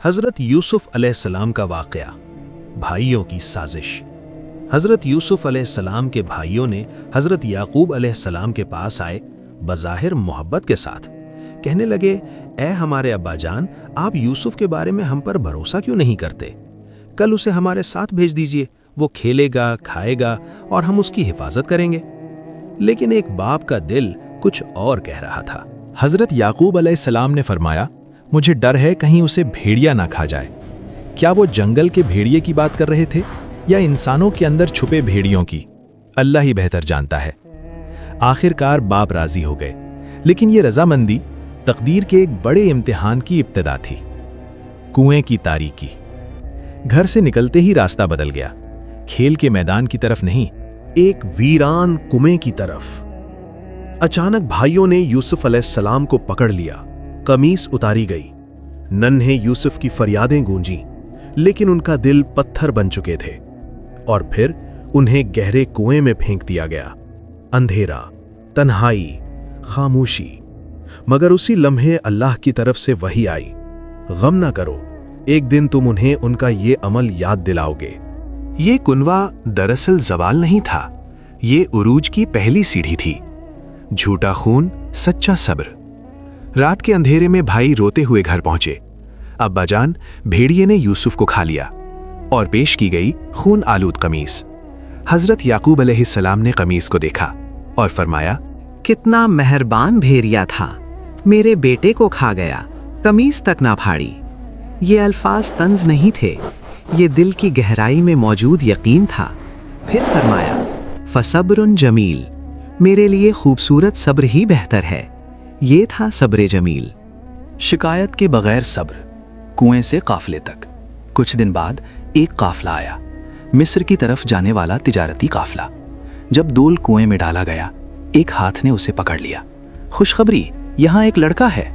حضرت یوسف علیہ السلام کا واقعہ، بھائیوں کی سازش۔ حضرت یوسف علیہ السلام کے بھائیوں نے حضرت یعقوب علیہ السلام کے پاس آئے، بظاہر محبت کے ساتھ کہنے لگے، اے ہمارے ابا جان، آپ یوسف کے بارے میں ہم پر بھروسہ کیوں نہیں کرتے؟ کل اسے ہمارے ساتھ بھیج دیجئے، وہ کھیلے گا، کھائے گا اور ہم اس کی حفاظت کریں گے۔ لیکن ایک باپ کا دل کچھ اور کہہ رہا تھا۔ حضرت یعقوب علیہ السلام نے فرمایا، مجھے ڈر ہے کہیں اسے بھیڑیا نہ کھا جائے۔ کیا وہ جنگل کے بھیڑیے کی بات کر رہے تھے یا انسانوں کے اندر چھپے بھیڑیوں کی؟ اللہ ہی بہتر جانتا ہے۔ آخر کار باپ راضی ہو گئے، لیکن یہ رضامندی تقدیر کے ایک بڑے امتحان کی ابتدا تھی۔ کنویں کی تاریکی۔ گھر سے نکلتے ہی راستہ بدل گیا، کھیل کے میدان کی طرف نہیں، ایک ویران کنویں کی طرف۔ اچانک بھائیوں نے یوسف علیہ السلام کو پکڑ لیا، قمیص اتاری گئی، ننھے یوسف کی فریادیں گونجیں، لیکن ان کا دل پتھر بن چکے تھے، اور پھر انہیں گہرے کنویں میں پھینک دیا گیا۔ اندھیرا، تنہائی، خاموشی، مگر اسی لمحے اللہ کی طرف سے وحی آئی، غم نہ کرو، ایک دن تم انہیں ان کا یہ عمل یاد دلاؤ گے۔ یہ کنواں دراصل زوال نہیں تھا، یہ عروج کی پہلی سیڑھی تھی۔ جھوٹا خون، سچا صبر۔ رات کے اندھیرے میں بھائی روتے ہوئے گھر پہنچے۔ ابا جان، بھیڑیے نے یوسف کو کھا لیا، اور پیش کی گئی خون آلود قمیص۔ حضرت یعقوب علیہ السلام نے قمیص کو دیکھا اور فرمایا، کتنا مہربان بھیڑیا تھا، میرے بیٹے کو کھا گیا، قمیص تک نہ پھاڑی۔ یہ الفاظ طنز نہیں تھے، یہ دل کی گہرائی میں موجود یقین تھا۔ پھر فرمایا، فصبر جمیل، میرے لیے خوبصورت صبر ہی بہتر ہے۔ یہ تھا صبر جمیل۔ شکایت کے بغیر صبر۔ کنویں سے قافلے تک۔ کچھ دن بعد ایک قافلہ آیا، مصر کی طرف جانے والا تجارتی قافلہ۔ جب دول کنویں میں ڈالا گیا، ایک ہاتھ نے اسے پکڑ لیا۔ خوشخبری، یہاں ایک لڑکا ہے،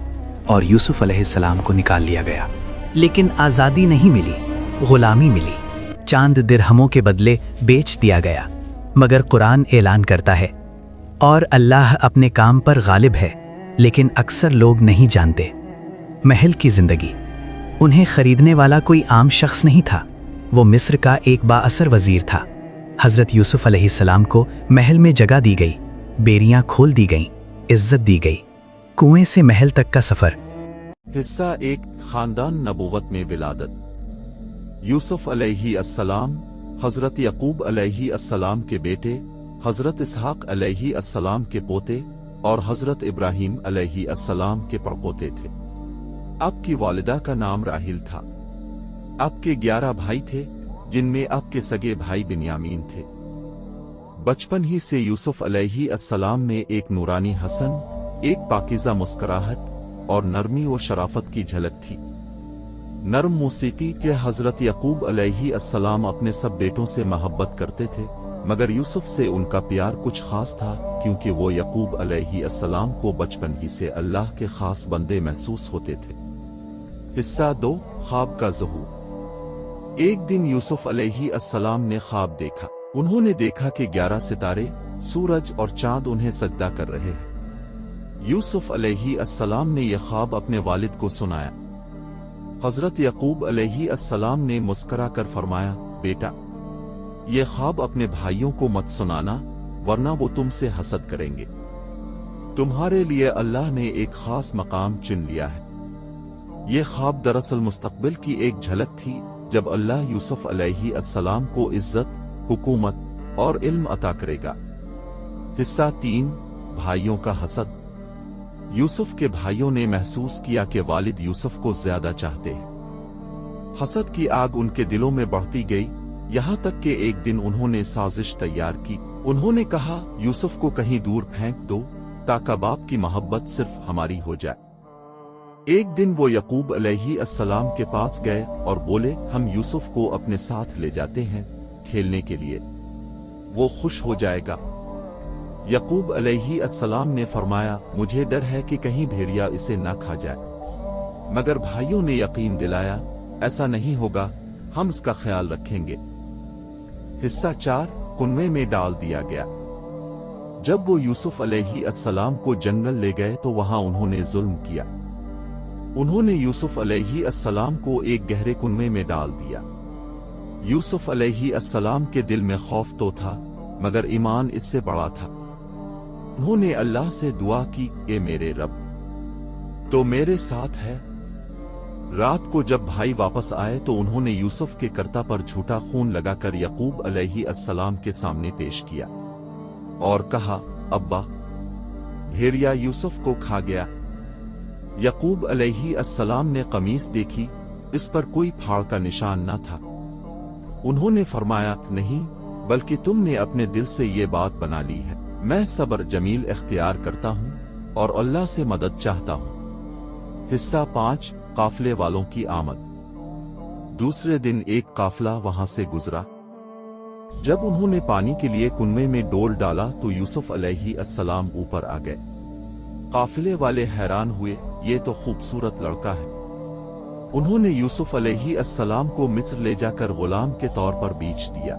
اور یوسف علیہ السلام کو نکال لیا گیا۔ لیکن آزادی نہیں ملی، غلامی ملی۔ چاند درہموں کے بدلے بیچ دیا گیا۔ مگر قرآن اعلان کرتا ہے، اور اللہ اپنے کام پر غالب ہے، لیکن اکثر لوگ نہیں جانتے۔ محل کی زندگی۔ انہیں خریدنے والا کوئی عام شخص نہیں تھا، وہ مصر کا ایک با اثر وزیر تھا۔ حضرت یوسف علیہ السلام کو محل میں جگہ دی گئی، بیریاں کھول دی گئیں، عزت دی گئی۔ کنویں سے محل تک کا سفر۔ حصہ ایک، خاندان نبوت میں ولادت۔ یوسف علیہ السلام حضرت یعقوب علیہ السلام کے بیٹے، حضرت اسحاق علیہ السلام کے پوتے اور حضرت ابراہیم علیہ السلام کے پڑپوتے تھے۔ آپ کی والدہ کا نام راحیل تھا۔ آپ کے 11 بھائی تھے، جن میں آپ کے سگے بھائی بنیامین تھے۔ بچپن ہی سے یوسف علیہ السلام میں ایک نورانی حسن، ایک پاکیزہ مسکراہٹ اور نرمی و شرافت کی جھلک تھی۔ نرم موسیقی کے حضرت یعقوب علیہ السلام اپنے سب بیٹوں سے محبت کرتے تھے، مگر یوسف سے ان کا پیار کچھ خاص تھا، کیونکہ وہ یعقوب علیہ السلام کو بچپن ہی سے اللہ کے خاص بندے محسوس ہوتے تھے۔ حصہ 2، خواب کا ظہور۔ ایک دن یوسف علیہ السلام نے خواب دیکھا۔ انہوں نے دیکھا کہ 11 ستارے، سورج اور چاند انہیں سجدہ کر رہے ہیں۔ یوسف علیہ السلام نے یہ خواب اپنے والد کو سنایا۔ حضرت یعقوب علیہ السلام نے مسکرا کر فرمایا، بیٹا، یہ خواب اپنے بھائیوں کو مت سنانا، ورنہ وہ تم سے حسد کریں گے۔ تمہارے لیے اللہ نے ایک خاص مقام چن لیا ہے۔ یہ خواب دراصل مستقبل کی ایک جھلک تھی، جب اللہ یوسف علیہ السلام کو عزت، حکومت اور علم عطا کرے گا۔ حصہ 3، بھائیوں کا حسد۔ یوسف کے بھائیوں نے محسوس کیا کہ والد یوسف کو زیادہ چاہتے ہیں۔ حسد کی آگ ان کے دلوں میں بڑھتی گئی، یہاں تک کہ ایک دن انہوں نے سازش تیار کی۔ انہوں نے کہا، یوسف کو کہیں دور پھینک دو تاکہ باپ کی محبت صرف ہماری ہو جائے۔ ایک دن وہ یعقوب علیہ السلام کے پاس گئے اور بولے، ہم یوسف کو اپنے ساتھ لے جاتے ہیں کھیلنے کے لیے، وہ خوش ہو جائے گا۔ یعقوب علیہ السلام نے فرمایا، مجھے ڈر ہے کہ کہیں بھیڑیا اسے نہ کھا جائے، مگر بھائیوں نے یقین دلایا، ایسا نہیں ہوگا، ہم اس کا خیال رکھیں گے۔ حصہ 4، کنویں میں ڈال دیا گیا۔ جب وہ یوسف علیہ السلام کو جنگل لے گئے تو وہاں انہوں نے ظلم کیا۔ उन्होंने यूसुफ अलैहिस्सलाम को एक गहरे कुएं में डाल दिया। यूसुफ अलैहिस्सलाम के दिल में खौफ तो था, मगर ईमान इससे बड़ा था। उन्होंने अल्लाह से दुआ की, ए मेरे रब, तो मेरे साथ है। रात को जब भाई वापस आए तो उन्होंने यूसुफ के कर्ता पर झूठा खून लगाकर यकूब अलैहिस्सलाम के सामने पेश किया और कहा, अब्बा, भेड़िया यूसुफ को खा गया। यकूब अलैहिस्सलाम ने कमीज देखी, इस पर कोई फाड़ का निशान न था। उन्होंने फरमाया, नहीं, बल्कि तुमने अपने दिल से ये बात बना ली है। मैं सब्र जमील इख्तियार करता हूँ और अल्लाह से मदद चाहता हूँ। हिस्सा 5, काफले वालों की आमद। दूसरे दिन एक काफला वहां से गुजरा। जब उन्होंने पानी के लिए कुएं में डोल डाला तो यूसुफ अलैहिस्सलाम ऊपर आ गए। काफिले वाले हैरान हुए, ये तो खूबसूरत लड़का है। उन्होंने यूसुफ अलैहिस्सलाम को मिस्र ले जाकर गुलाम के तौर पर बेच दिया।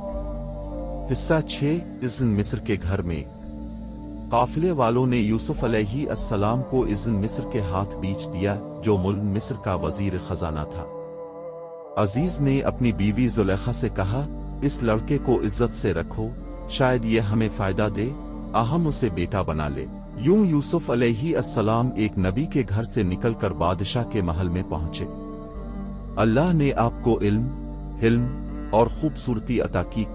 हिस्सा 6, इज़्न मिस्र के घर में। काफिले वालों ने यूसुफ अलैहिस्सलाम को इज़्न मिस्र के हाथ बेच दिया, जो मुल्क मिस्र का वजीर खजाना था। अजीज ने अपनी बीवी जुलेखा से कहा, इस लड़के को इज्जत से रखो, शायद ये हमें फायदा दे, हम उसे बेटा बना ले। यूं यूसुफ अलैहिस्सलाम एक नबी के घर से निकलकर बादशाह के महल में पहुंचे। अल्लाह ने आपको इल्म, हिल्म और खूबसूरती अता की।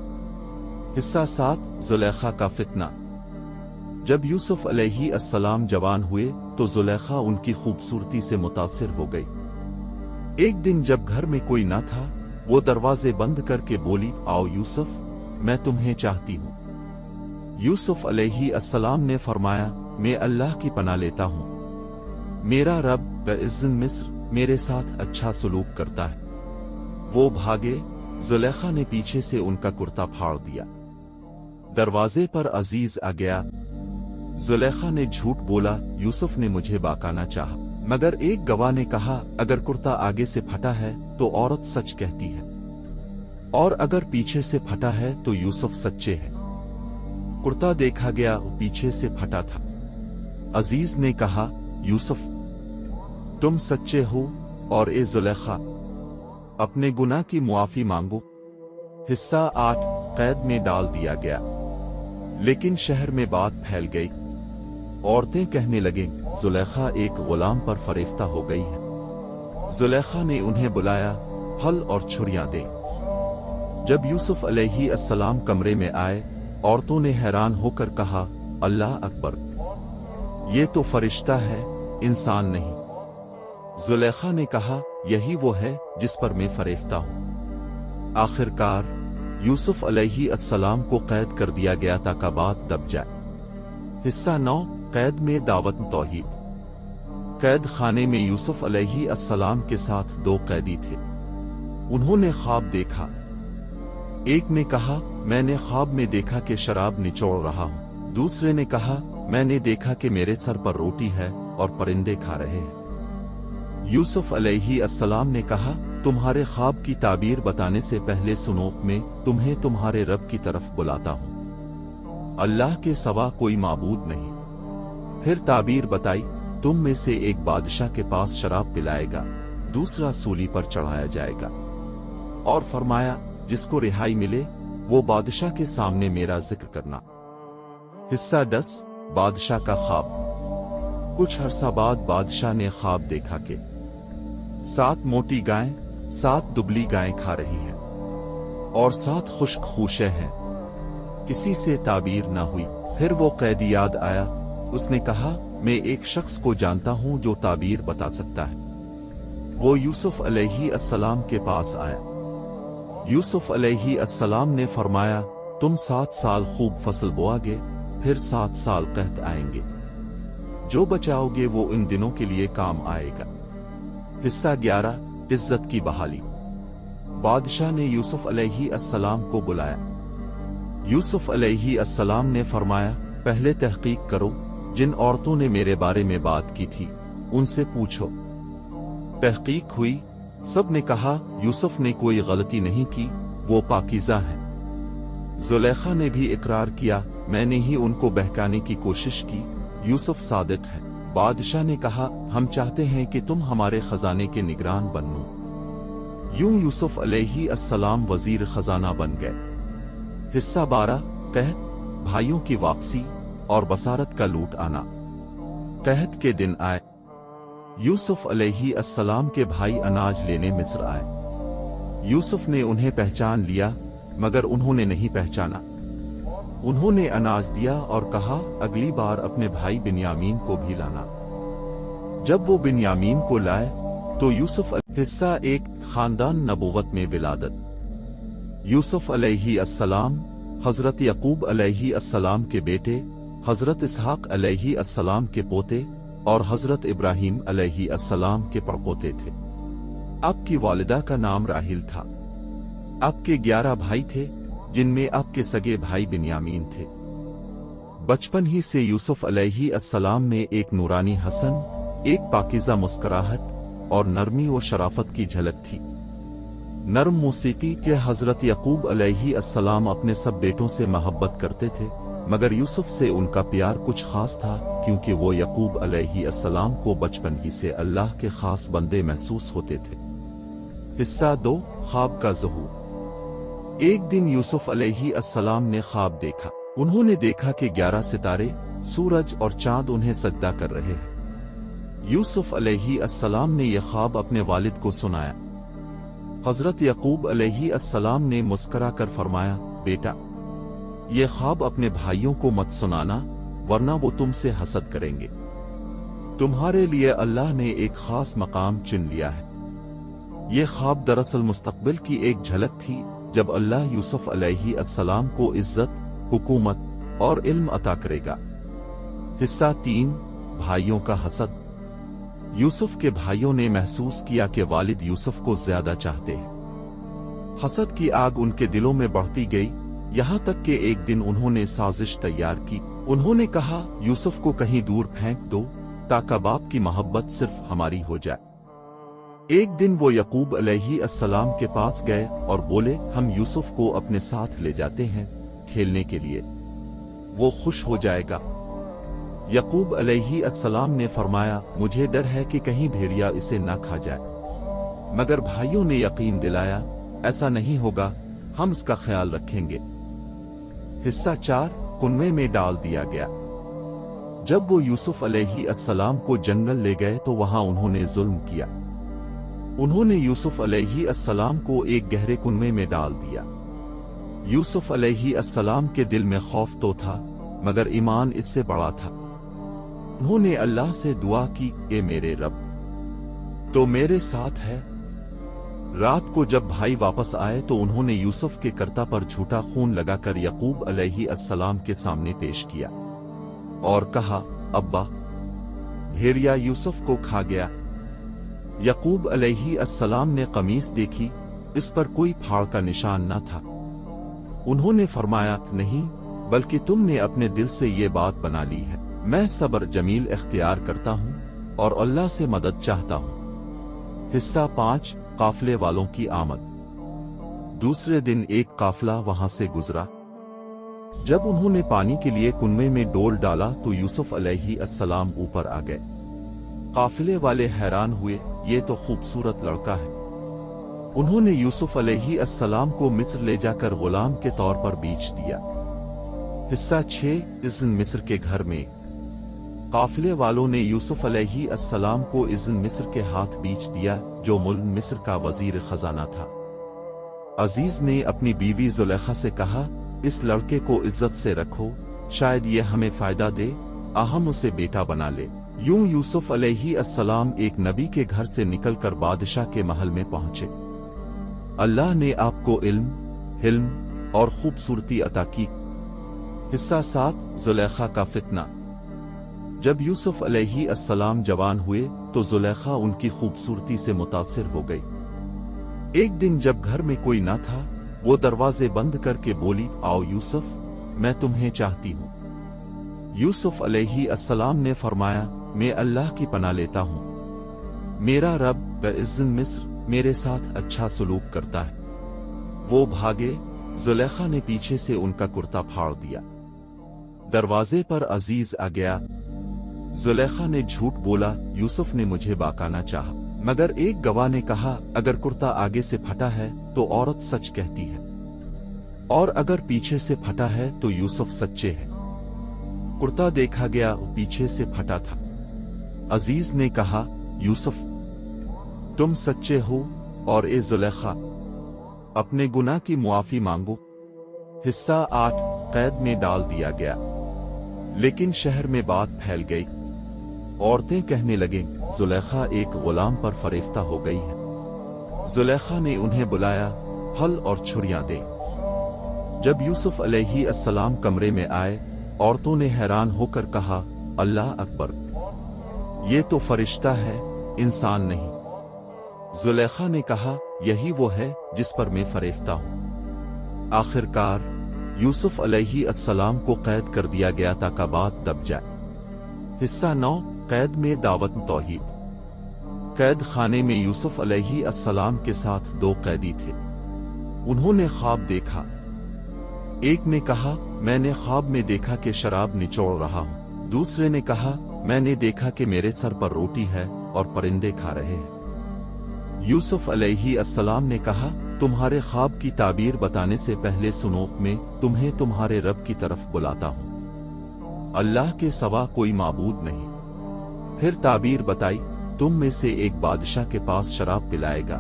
हिस्सा 7, जुलेखा का फितना। जब यूसुफ अलैहिस्सलाम जवान हुए तो जुलेखा उनकी खूबसूरती से मुतासिर हो गई। एक दिन जब घर में कोई न था, वो दरवाजे बंद करके बोली, आओ यूसुफ, मैं तुम्हें चाहती हूँ। यूसुफ अलैहिस्सलाम ने फरमाया, मैं अल्लाह की पनाह लेता हूँ। मेरा रब इज़्न मिस्र मेरे साथ अच्छा सलूक करता है। वो भागे। जुलेखा ने पीछे से उनका कुर्ता फाड़ दिया। दरवाजे पर अजीज आ गया। जुलेखा ने झूठ बोला, यूसुफ ने मुझे बहकाना चाहा, मगर एक गवाह ने कहा, अगर कुर्ता आगे से फटा है तो औरत सच कहती है, और अगर पीछे से फटा है तो यूसुफ सच्चे हैं। कुर्ता देखा गया, पीछे से फटा था। अजीज ने कहा, यूसुफ, तुम सच्चे हो, और ए जुलेखा, अपने गुनाह की मुआफी मांगो। हिस्सा 8, कैद में डाल दिया गया। लेकिन शहर में बात फैल गई। औरतें कहने लगीं, जुलेखा एक गुलाम पर फरेफ्ता हो गई है। जुलेखा ने उन्हें बुलाया, फल और छुरियां दे। जब यूसुफ अलैहिस्सलाम कमरे में आए, औरतों ने हैरान होकर कहा, अल्लाह अकबर, ये तो फरिश्ता है, इंसान नहीं। जुलेखा ने कहा, यही वो है जिस पर मैं फरेफ्ता हूं। आखिरकार यूसुफ अलैहिस्सलाम को कैद कर दिया गया ताकि बात दब जाए। हिस्सा 9, कैद में दावत तौहीद। कैद खाने में यूसुफ अलैहिस्सलाम के साथ 2 कैदी थे। उन्होंने ख्वाब देखा। एक ने कहा, मैंने ख्वाब में देखा कि शराब निचोड़ रहा हूं। दूसरे ने कहा, मैंने देखा कि मेरे सर पर रोटी है और परिंदे खा रहे हैं। यूसुफ अलैहिस्सलाम ने कहा, तुम्हारे ख्वाब की ताबीर बताने से पहले सुनो, मैं तुम्हें तुम्हारे रब की तरफ बुलाता हूं। अल्लाह के सिवा कोई माबूद नहीं। फिर ताबीर बताई, तुम में से एक बादशाह के पास शराब पिलाएगा, दूसरा सूली पर चढ़ाया जाएगा। और फरमाया, जिसको रिहाई मिले वो बादशाह के सामने मेरा जिक्र करना। हिस्सा 10, बादशाह का ख्वाब। कुछ अरसा बाद बादशाह ने ख्वाब देखा कि 7 मोटी गायें 7 दुबली गायें खा रही हैं और 7 खुश्क खूशे हैं। किसी से ताबीर न हुई। फिर वो कैदी याद आया। उसने कहा, मैं एक शख्स को जानता हूं जो ताबीर बता सकता है। वो यूसुफ अलैहिस्सलाम के पास आया। यूसुफ अलैहिस्सलाम ने फरमाया, तुम 7 साल खूब फसल बोआगे, फिर 7 साल कहत आएंगे। जो बचाओगे वो इन दिनों के लिए काम आएगा। हिस्सा 11, इज्जत की बहाली। बादशाह ने यूसुफ अलैहिस्सलाम को बुलाया। यूसुफ अलैहिस्सलाम ने फरमाया, पहले तहकीक करो, जिन औरतों ने मेरे बारे में बात की थी उनसे पूछो। तहकीक हुई। सब ने कहा, यूसुफ ने कोई गलती नहीं की, वो पाकीज़ा है। जुलेखा ने भी इकरार किया, मैंने ही उनको बहकाने की कोशिश की, यूसुफ सादिक है। बादशाह ने कहा, हम चाहते हैं कि तुम हमारे खजाने के निगरान बनो। यूं यूसुफ अलैहिस्सलाम वजीर खजाना बन गए। हिस्सा 12 कहत भाइयों की वापसी और बसारत का लूट आना। कहत के दिन आए। यूसुफ अलैहिस्सलाम के भाई अनाज लेने मिस्र आए। यूसुफ ने उन्हें पहचान लिया, मगर उन्होंने नहीं पहचाना। उन्होंने अनाज दिया और कहा, अगली बार अपने भाई बिन्यामीन को भी लाना। जब वो बिन्यामीन को लाए तो यूसुफ हिस्सा 1 खानदान नबूवत में विलादत। यूसुफ अलैहिस्सलाम हजरत यकूब अलैहिस्सलाम के बेटे, हजरत इसहाक अलैहिस्सलाम के पोते और हजरत इब्राहीम अलैहिस्सलाम के पड़पोते थे। आपकी वालिदा का नाम राहिल था। आपके 11 भाई थे, जिनमें आपके सगे भाई बिन्यामीन थे। बचपन ही से यूसुफ अलैहिस्सलाम में एक नूरानी हसन, एक पाकीज़ा मुस्कुराहट और नरमी व शराफत की झलक थी। नरम मौसीकी के हजरत यकूब अलैहिस्सलाम अपने सब बेटों से मोहब्बत करते थे, मगर यूसुफ से उनका प्यार कुछ खास था, क्योंकि वो यकूब अलैहिस्सलाम को बचपन ही से अल्लाह के खास बंदे महसूस होते थे। हिस्सा 2 ख्वाब का ज़हूर। एक दिन यूसुफ अलैहिस्सलाम ने ख्वाब देखा। उन्होंने देखा कि 11 सितारे, सूरज और चांद उन्हें सजदा कर रहे हैं। यूसुफ अलैहिस्सलाम ने यह ख्वाब अपने वालिद को सुनाया। हजरत यकूब अलैहिस्सलाम ने मुस्कुरा कर फरमाया, बेटा, ये ख्वाब अपने भाइयों को मत सुनाना, वरना वो तुमसे हसद करेंगे। तुम्हारे लिए अल्लाह ने एक खास मकाम चुन लिया है। ये ख्वाब दरअसल मुस्तकबिल की एक झलक थी, जब अल्लाह यूसुफ अलैहिस्सलाम को इज्जत, हुकूमत और इल्म अता करेगा। हिस्सा 3 भाइयों का हसद। यूसुफ के भाइयों ने महसूस किया कि वालिद यूसुफ को ज्यादा चाहते हैं। हसद की आग उनके दिलों में बढ़ती गई, यहाँ तक कि एक दिन उन्होंने साजिश तैयार की। उन्होंने कहा, यूसुफ को कहीं दूर फेंक दो, ताकि बाप की मोहब्बत सिर्फ हमारी हो जाए। एक दिन वो यकूब अलैहिस्सलाम के पास गए और बोले, हम यूसुफ को अपने साथ ले जाते हैं खेलने के लिए, वो खुश हो जाएगा। यकूब अलैहिस्सलाम ने फरमाया, मुझे डर है कि कहीं भेड़िया इसे ना खा जाए। मगर भाइयों ने यकीन दिलाया, ऐसा नहीं होगा, हम इसका ख्याल रखेंगे। हिस्सा 4 कुनवे में डाल दिया गया। जब वो यूसुफ अलैहिस्सलाम को जंगल ले गए तो वहां उन्होंने जुल्म किया। उन्होंने यूसुफ अलैहिस्सलाम को एक गहरे कुनवे में डाल दिया। यूसुफ अलैहिस्सलाम के दिल में खौफ तो था, मगर ईमान इससे बड़ा था। उन्होंने अल्लाह से दुआ की, ए मेरे रब, तो मेरे साथ है। रात को जब भाई वापस आए तो उन्होंने यूसुफ के कर्ता पर झूठा खून लगाकर यकूब अलैहिस्सलाम के सामने पेश किया और कहा, अब्बा, भेड़िया यूसुफ को खा गया। यकूब अलैहिस्सलाम ने कमीज देखी, इस पर कोई फाड़ का निशान न था। उन्होंने फरमाया, नहीं, बल्कि तुमने अपने दिल से ये बात बना ली है। मैं सब्र जमील इख्तियार करता हूँ और अल्लाह से मदद चाहता हूँ। हिस्सा 5 काफले वालों की आमद। दूसरे दिन एक काफला वहां से गुजरा। जब उन्होंने पानी के लिए कुनवे में डोल डाला तो यूसुफ अलैहिस्सलाम ऊपर आ गए। काफिले वाले हैरान हुए, ये तो खूबसूरत लड़का है। उन्होंने यूसुफ अलैहिस्सलाम को मिस्र ले जाकर गुलाम के तौर पर बेच दिया। हिस्सा 6 इज़्न मिस्र के घर में। काफिले वालों ने यूसुफ अलैहिस्सलाम को इज़्न मिस्र के हाथ बेच दिया, जो मुल्क मिस्र का वजीर खजाना था। अजीज ने अपनी बीवी जुलेखा से कहा, इस लड़के को इज्जत से रखो, शायद ये हमें फायदा दे, हम उसे बेटा बना ले। यूं यूसुफ अलैहिस्सलाम एक नबी के घर से निकलकर बादशाह के महल में पहुंचे। अल्लाह ने आपको इल्म, हिल्म और खूबसूरती अता की। हिस्सा 7 जुलेखा का फितना। जब यूसुफ अलैहिस्सलाम जवान हुए तो जुलेखा उनकी खूबसूरती से मुतासिर हो गई। एक दिन जब घर में कोई न था, वो दरवाजे बंद करके बोली, आओ यूसुफ, मैं तुम्हें चाहती हूँ। यूसुफ अलैहिस्सलाम ने फरमाया, मैं अल्लाह की पनाह लेता हूँ, मेरा रब ब-इज़्न मिस्र मेरे साथ अच्छा सलूक करता है। वो भागे। जुलेखा ने पीछे से उनका कुर्ता फाड़ दिया। दरवाजे पर अजीज आ गया। जुलेखा ने झूठ बोला, यूसुफ ने मुझे बहकाना चाहा, मगर एक गवाह ने कहा अगर कुर्ता आगे से फटा है तो औरत सच कहती है, और अगर पीछे से फटा है तो यूसुफ सच्चे है। कुर्ता देखा गया, पीछे से फटा था। अजीज ने कहा, यूसुफ तुम सच्चे हो, और ए जुलेखा अपने गुनाह की मुआफी मांगो। हिस्सा 8 कैद में डाल दिया गया। लेकिन शहर में बात फैल गई। औरतें कहने लगीं, जुलेखा एक गुलाम पर फरेफ्ता हो गई है। जुलेखा ने उन्हें बुलाया, फल और छुरियां दे। जब यूसुफ अलैहिस्सलाम कमरे में आए, औरतों ने हैरान होकर कहा, अल्लाह अकबर, ये तो फरिश्ता है, इंसान नहीं। जुलेखा ने कहा, यही वो है जिस पर मैं फरेफ्ता हूं। आखिरकार यूसुफ अलैहिस्सलाम को कैद कर दिया गया ताकि बात दब जाए। हिस्सा 9 कैद में दावत तौहीद। कैद खाने में यूसुफ अलैहिस्सलाम के साथ 2 कैदी थे। उन्होंने ख्वाब देखा। एक ने कहा, मैंने ख्वाब में देखा कि शराब निचोड़ रहा हूं। दूसरे ने कहा, मैंने देखा कि मेरे सर पर रोटी है और परिंदे खा रहे हैं। यूसुफ अलैहिस्सलाम ने कहा, तुम्हारे ख्वाब की ताबीर बताने से पहले सुनो, मैं तुम्हें तुम्हारे रब की तरफ बुलाता हूं। अल्लाह के सिवा कोई माबूद नहीं। फिर ताबीर बताई, तुम में से एक बादशाह के पास शराब पिलाएगा,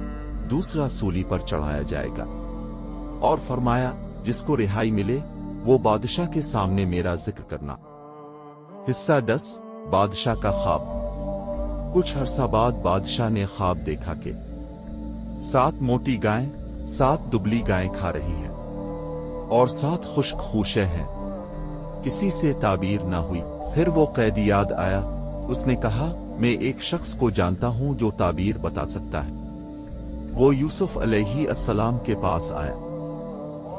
दूसरा सूली पर चढ़ाया जाएगा। और फरमाया, जिसको रिहाई मिले वो बादशाह के सामने मेरा जिक्र करना। हिस्सा 10 बादशाह का ख्वाब। कुछ अरसा बाद बादशाह ने ख्वाब देखा कि 7 मोटी गायें 7 दुबली गायें खा रही हैं और 7 खुश्क खूशे हैं। किसी से ताबीर ना हुई। फिर वो कैदी याद आया। उसने कहा, मैं एक शख्स को जानता हूं जो ताबीर बता सकता है। वो यूसुफ अलैहिस्सलाम के पास आया।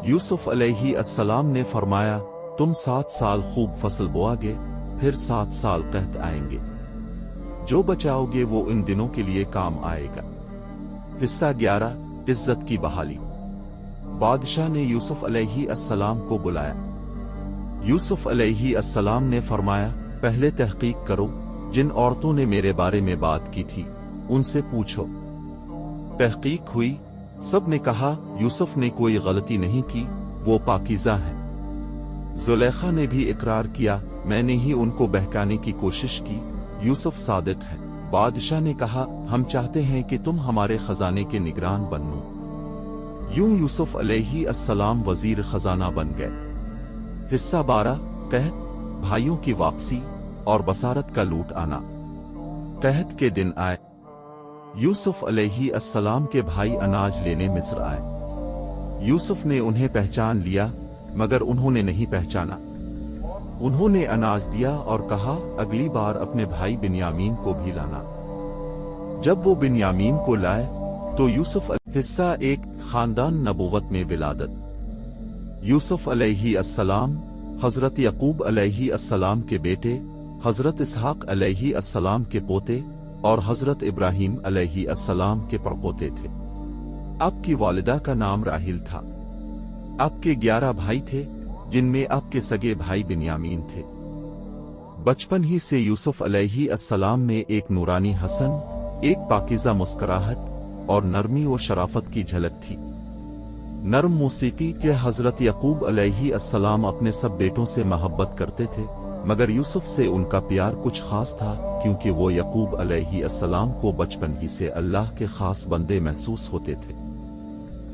यूसुफ अलैहिस्सलाम ने फरमाया, तुम 7 साल खूब फसल बोआगे, फिर 7 साल कहत आएंगे। जो बचाओगे वो इन दिनों के लिए काम आएगा। हिस्सा 11 इज्जत की बहाली। बादशाह ने यूसुफ अलैहिस्सलाम को बुलाया। यूसुफ अलैहिस्सलाम ने फरमाया, पहले तहकीक करो, जिन औरतों ने मेरे बारे में बात की थी उनसे पूछो। तहकीक हुई। सब ने कहा, यूसुफ ने कोई गलती नहीं की, वो पाकीज़ा है। जुलेखा ने भी इकरार किया, मैंने ही उनको बहकाने की कोशिश की, यूसुफ सादिक है। बादशाह ने कहा, हम चाहते हैं कि तुम हमारे खजाने के निगरान बनो। यूं यूसुफ अलैहिस्सलाम वजीर खजाना बन गए। हिस्सा 12 कहत भाइयों की वापसी और बसारत का लूट आना। कहत के दिन आए। यूसुफ अलैहिस्सलाम के भाई अनाज लेने मिस्र आए। यूसुफ ने उन्हें पहचान लिया, मगर उन्होंने नहीं पहचाना। उन्होंने अनाज दिया और कहा, अगली बार अपने भाई बिन्यामीन को भी लाना। जब वो बिन्यामीन को लाए तो यूसुफ। हिस्सा 1 खानदान नबूवत में विलादत। यूसुफ अलैहिस्सलाम हजरत यकूब अलैहिस्सलाम के बेटे, हजरत इसहाक अलैहिस्सलाम के पोते और हजरत इब्राहीम अलैहिस्सलाम के परपोते थे। आपकी वालिदा का नाम राहिल था। आपके 11 भाई थे, जिनमें आपके सगे भाई बिन्यामीन थे। बचपन ही से यूसुफ अलैहिस्सलाम में एक नूरानी हसन, एक पाकीज़ा मुस्कुराहट और नरमी व शराफत की झलक थी। नरम मौसीकी के हजरत यकूब अलैहिस्सलाम अपने सब बेटों से मोहब्बत करते थे, मगर यूसुफ से उनका प्यार कुछ खास था, क्योंकि वो यकूब अलैहिस्सलाम को बचपन ही से अल्लाह के खास बंदे महसूस होते थे।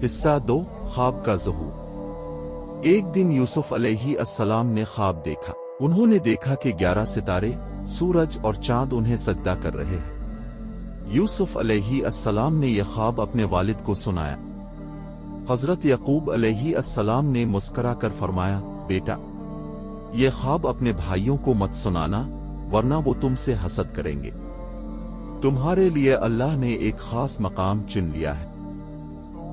हिस्सा 2 ख्वाब का ज़हूर। एक दिन यूसुफ अलैहिस्सलाम ने ख्वाब देखा। उन्होंने देखा कि 11 सितारे, सूरज और चांद उन्हें सजदा कर रहे हैं। यूसुफ अलैहिस्सलाम ने यह ख्वाब अपने वालिद को सुनाया। हजरत यकूब अलैहिस्सलाम ने मुस्करा कर फरमाया, बेटा, ये ख्वाब अपने भाइयों को मत सुनाना, वरना वो तुमसे हसद करेंगे। तुम्हारे लिए अल्लाह ने एक खास मकाम चुन लिया है।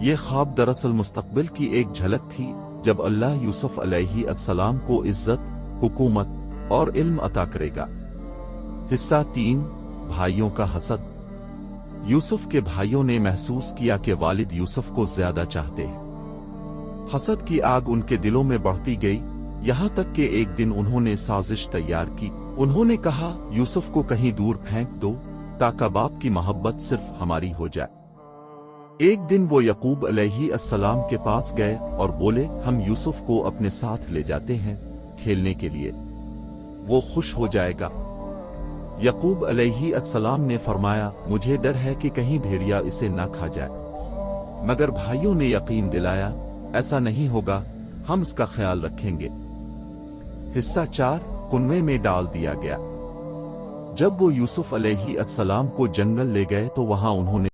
ये ख्वाब दरअसल मुस्तकबिल की एक झलक थी, जब अल्लाह यूसुफ अलैहिस्सलाम को इज्जत, हुकूमत और इल्म अता करेगा। हिस्सा 3 भाइयों का हसद। यूसुफ के भाइयों ने महसूस किया कि वालिद यूसुफ को ज्यादा चाहते हैं। हसद की आग उनके दिलों में बढ़ती गई, यहां तक कि एक दिन उन्होंने साजिश तैयार की। انہوں نے کہا یوسف کو کہیں دور پھینک دو تاکہ باپ کی محبت صرف ہماری ہو جائے۔ ایک دن وہ یعقوب علیہ السلام کے پاس گئے اور بولے ہم یوسف کو اپنے ساتھ لے جاتے ہیں کھیلنے کے لیے، وہ خوش ہو جائے گا۔ یعقوب علیہ السلام نے فرمایا مجھے ڈر ہے کہ کہیں بھیڑیا اسے نہ کھا جائے، مگر بھائیوں نے یقین دلایا ایسا نہیں ہوگا، ہم اس کا خیال رکھیں گے۔ حصہ 4 کنویں میں ڈال دیا گیا۔ جب وہ یوسف علیہ السلام کو جنگل لے گئے تو وہاں انہوں نے